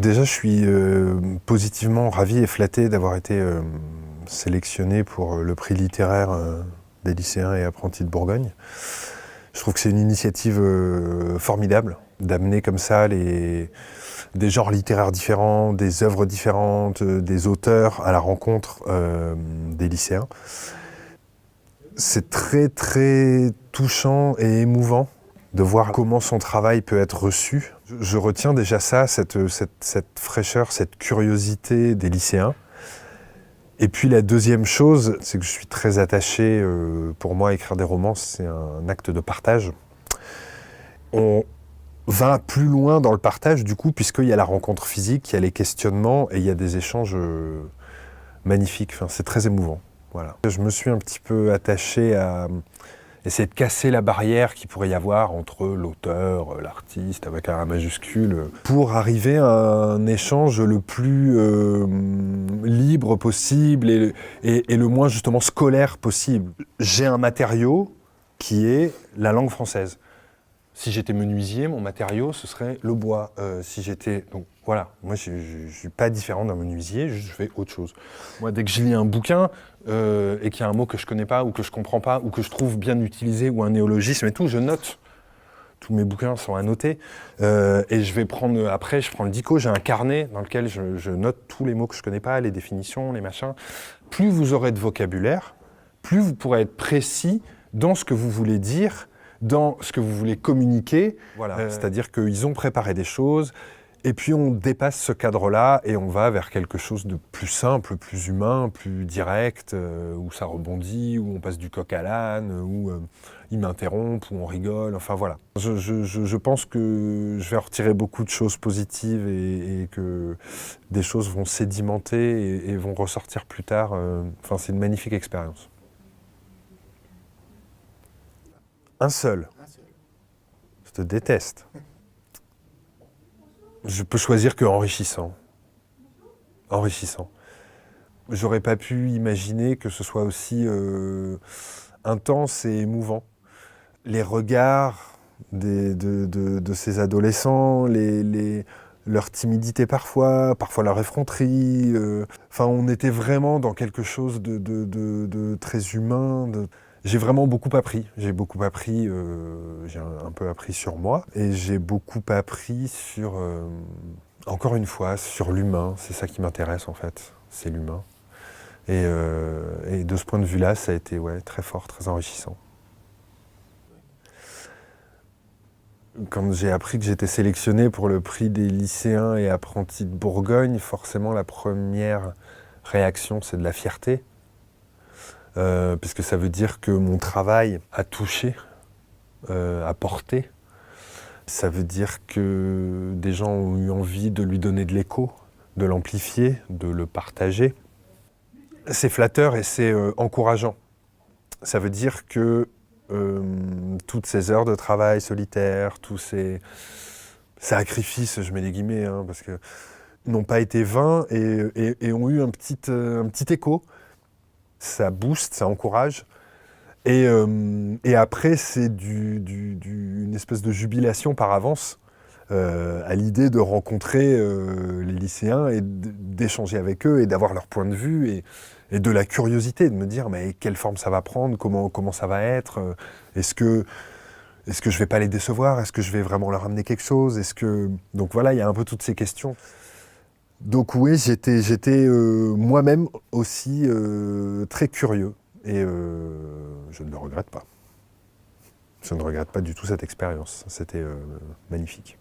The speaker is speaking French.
déjà, je suis positivement ravi et flatté d'avoir été sélectionné pour le prix littéraire des lycéens et apprentis de Bourgogne. Je trouve que c'est une initiative formidable d'amener comme ça des genres littéraires différents, des œuvres différentes, des auteurs à la rencontre des lycéens. C'est très très touchant et émouvant de voir comment son travail peut être reçu. Je retiens déjà ça, cette fraîcheur, cette curiosité des lycéens. Et puis la deuxième chose, c'est que je suis très attaché, pour moi, écrire des romans, c'est un acte de partage. On va plus loin dans le partage, du coup, puisqu'il y a la rencontre physique, il y a les questionnements et il y a des échanges magnifiques. Enfin, c'est très émouvant. Voilà. Je me suis un petit peu attaché à essayer de casser la barrière qu'il pourrait y avoir entre l'auteur, l'artiste, avec un A majuscule, pour arriver à un échange le plus libre possible et le moins justement scolaire possible. J'ai un matériau qui est la langue française. Si j'étais menuisier, mon matériau, ce serait le bois. Si j'étais... Donc voilà, moi je ne suis pas différent d'un menuisier, je fais autre chose. Moi, dès que je lis un bouquin et qu'il y a un mot que je ne connais pas ou que je ne comprends pas ou que je trouve bien utilisé ou un néologisme et tout, je note. Tous mes bouquins sont annotés. Et je vais prendre... Après, je prends le dico, j'ai un carnet dans lequel je note tous les mots que je ne connais pas, les définitions, les machins. Plus vous aurez de vocabulaire, plus vous pourrez être précis dans ce que vous voulez dire, dans ce que vous voulez communiquer. Voilà. C'est-à-dire qu'ils ont préparé des choses, et puis on dépasse ce cadre-là, et on va vers quelque chose de plus simple, plus humain, plus direct, où ça rebondit, où on passe du coq à l'âne, où ils m'interrompent, où on rigole, enfin voilà. Je pense que je vais en retirer beaucoup de choses positives, et que des choses vont sédimenter et vont ressortir plus tard. Enfin, c'est une magnifique expérience. Un seul. Je te déteste. Je peux choisir que enrichissant. Enrichissant. J'aurais pas pu imaginer que ce soit aussi intense et émouvant. Les regards de ces adolescents, leur timidité parfois leur effronterie. Enfin, on était vraiment dans quelque chose de très humain. J'ai vraiment beaucoup appris. J'ai un peu appris sur moi et j'ai beaucoup appris sur, encore une fois, sur l'humain. C'est ça qui m'intéresse en fait, c'est l'humain. Et de ce point de vue-là, ça a été très fort, très enrichissant. Quand j'ai appris que j'étais sélectionné pour le prix des lycéens et apprentis de Bourgogne, forcément la première réaction, c'est de la fierté. Puisque ça veut dire que mon travail a touché, a porté. Ça veut dire que des gens ont eu envie de lui donner de l'écho, de l'amplifier, de le partager. C'est flatteur et c'est encourageant. Ça veut dire que toutes ces heures de travail solitaire, tous ces sacrifices, je mets des guillemets, parce que n'ont pas été vains et ont eu un petit écho. Ça booste, ça encourage. Et après, c'est une espèce de jubilation par avance à l'idée de rencontrer les lycéens et d'échanger avec eux et d'avoir leur point de vue et de la curiosité, de me dire mais quelle forme ça va prendre, comment ça va être, est-ce que je vais pas les décevoir, est-ce que je vais vraiment leur amener quelque chose, donc voilà, il y a un peu toutes ces questions. Donc oui, j'étais moi-même aussi très curieux et je ne le regrette pas. Je ne regrette pas du tout cette expérience, c'était magnifique.